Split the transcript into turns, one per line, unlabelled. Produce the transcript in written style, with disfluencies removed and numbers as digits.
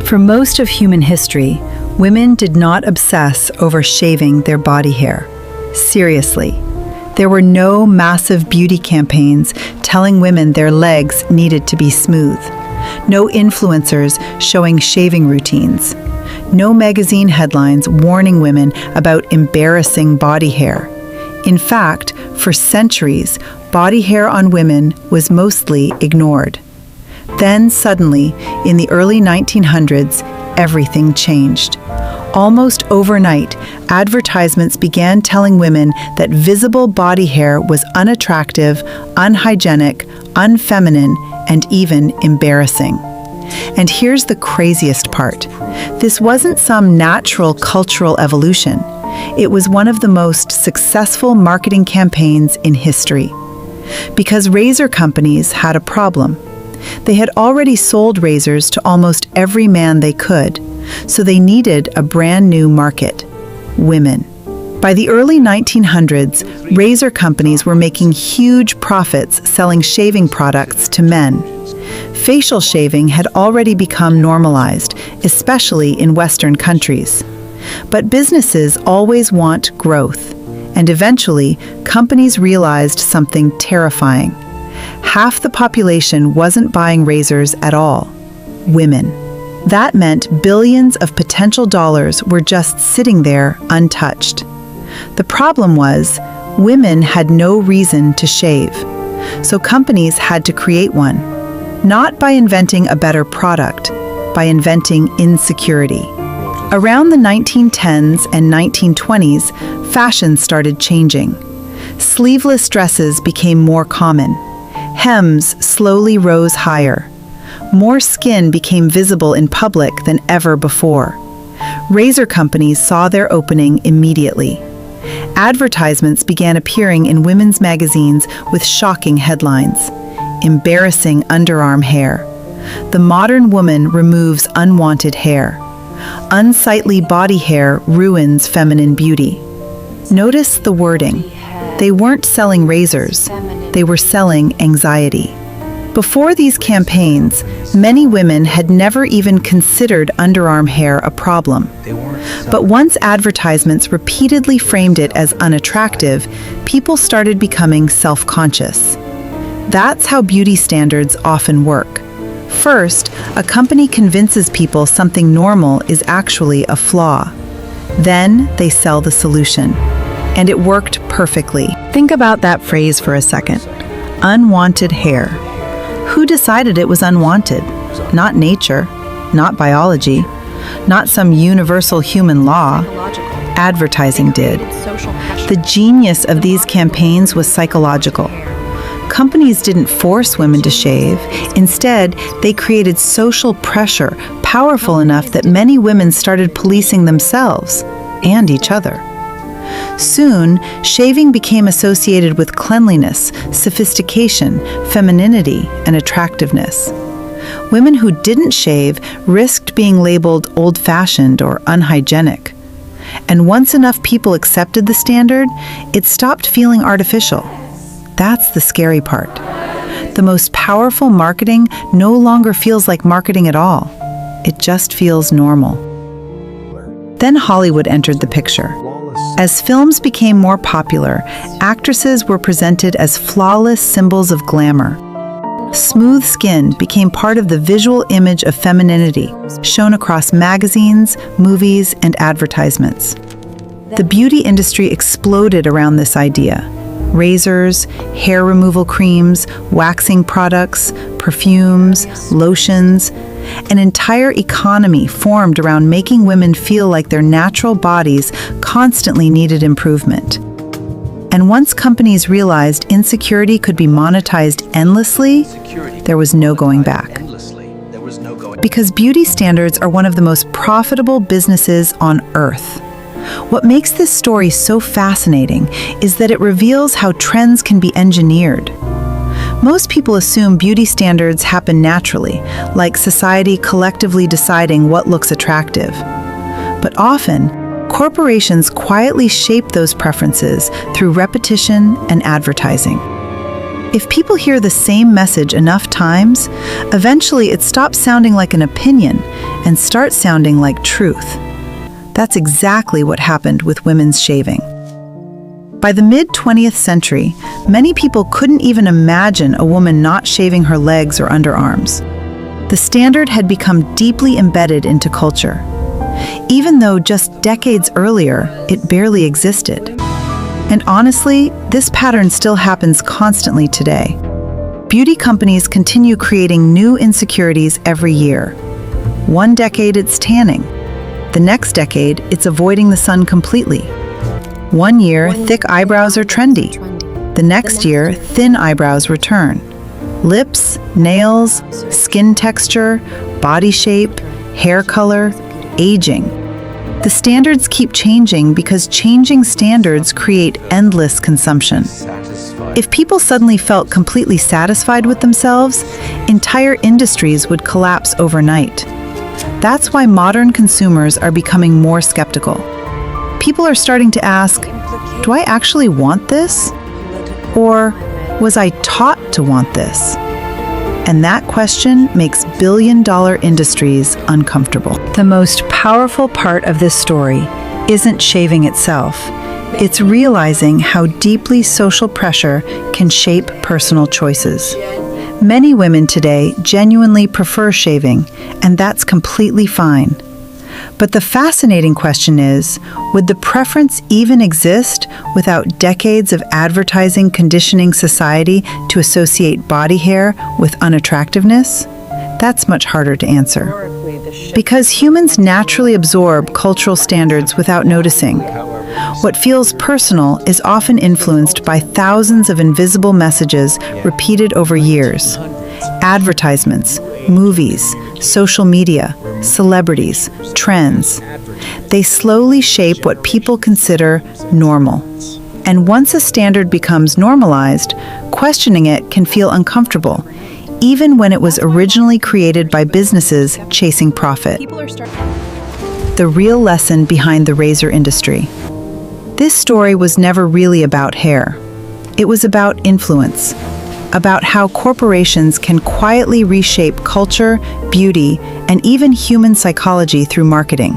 For most of human history, women did not obsess over shaving their body hair. Seriously. There were no massive beauty campaigns telling women their legs needed to be smooth. No influencers showing shaving routines. No magazine headlines warning women about embarrassing body hair. In fact, for centuries, body hair on women was mostly ignored. Then suddenly, in the early 1900s, everything changed. Almost overnight, advertisements began telling women that visible body hair was unattractive, unhygienic, unfeminine, and even embarrassing. And here's the craziest part. This wasn't some natural cultural evolution. It was one of the most successful marketing campaigns in history. Because razor companies had a problem. They had already sold razors to almost every man they could, so they needed a brand new market: women. By the early 1900s, razor companies were making huge profits selling shaving products to men. Facial shaving had already become normalized, especially in Western countries. But businesses always want growth, and eventually, companies realized something terrifying. Half the population wasn't buying razors at all: women. That meant billions of potential dollars were just sitting there untouched. The problem was, women had no reason to shave, so companies had to create one. Not by inventing a better product, by inventing insecurity. Around the 1910s and 1920s, fashion started changing. Sleeveless dresses became more common. Hems slowly rose higher. More skin became visible in public than ever before. Razor companies saw their opening immediately. Advertisements began appearing in women's magazines with shocking headlines. Embarrassing underarm hair. The modern woman removes unwanted hair. Unsightly body hair ruins feminine beauty. Notice the wording. They weren't selling razors. They were selling anxiety. Before these campaigns, many women had never even considered underarm hair a problem. But once advertisements repeatedly framed it as unattractive, people started becoming self-conscious. That's how beauty standards often work. First, a company convinces people something normal is actually a flaw. Then they sell the solution. And it worked perfectly. Think about that phrase for a second. Unwanted hair. Who decided it was unwanted? Not nature, not biology, not some universal human law. Advertising did. The genius of these campaigns was psychological. Companies didn't force women to shave. Instead, they created social pressure powerful enough that many women started policing themselves and each other. Soon, shaving became associated with cleanliness, sophistication, femininity, and attractiveness. Women who didn't shave risked being labeled old-fashioned or unhygienic. And once enough people accepted the standard, it stopped feeling artificial. That's the scary part. The most powerful marketing no longer feels like marketing at all. It just feels normal. Then Hollywood entered the picture. As films became more popular, actresses were presented as flawless symbols of glamour. Smooth skin became part of the visual image of femininity, shown across magazines, movies, and advertisements. The beauty industry exploded around this idea. Razors, hair removal creams, waxing products, perfumes, lotions. An entire economy formed around making women feel like their natural bodies constantly needed improvement. And once companies realized insecurity could be monetized endlessly, there was no going back. Because beauty standards are one of the most profitable businesses on earth. What makes this story so fascinating is that it reveals how trends can be engineered. Most people assume beauty standards happen naturally, like society collectively deciding what looks attractive. But often, corporations quietly shape those preferences through repetition and advertising. If people hear the same message enough times, eventually it stops sounding like an opinion and start sounding like truth. That's exactly what happened with women's shaving. By the mid-20th century, many people couldn't even imagine a woman not shaving her legs or underarms. The standard had become deeply embedded into culture, even though just decades earlier, it barely existed. And honestly, this pattern still happens constantly today. Beauty companies continue creating new insecurities every year. One decade, it's tanning. The next decade, it's avoiding the sun completely. One year, thick eyebrows are trendy. The next year, thin eyebrows return. Lips, nails, skin texture, body shape, hair color, aging. The standards keep changing because changing standards create endless consumption. If people suddenly felt completely satisfied with themselves, entire industries would collapse overnight. That's why modern consumers are becoming more skeptical. People are starting to ask, do I actually want this? Or was I taught to want this? And that question makes billion-dollar industries uncomfortable. The most powerful part of this story isn't shaving itself. It's realizing how deeply social pressure can shape personal choices. Many women today genuinely prefer shaving, and that's completely fine. But the fascinating question is, would the preference even exist without decades of advertising conditioning society to associate body hair with unattractiveness? That's much harder to answer. Because humans naturally absorb cultural standards without noticing. What feels personal is often influenced by thousands of invisible messages repeated over years. Advertisements, movies, social media, celebrities, trends. They slowly shape what people consider normal. And once a standard becomes normalized, questioning it can feel uncomfortable, even when it was originally created by businesses chasing profit. The real lesson behind the razor industry. This story was never really about hair. It was about influence, about how corporations can quietly reshape culture, beauty, and even human psychology through marketing.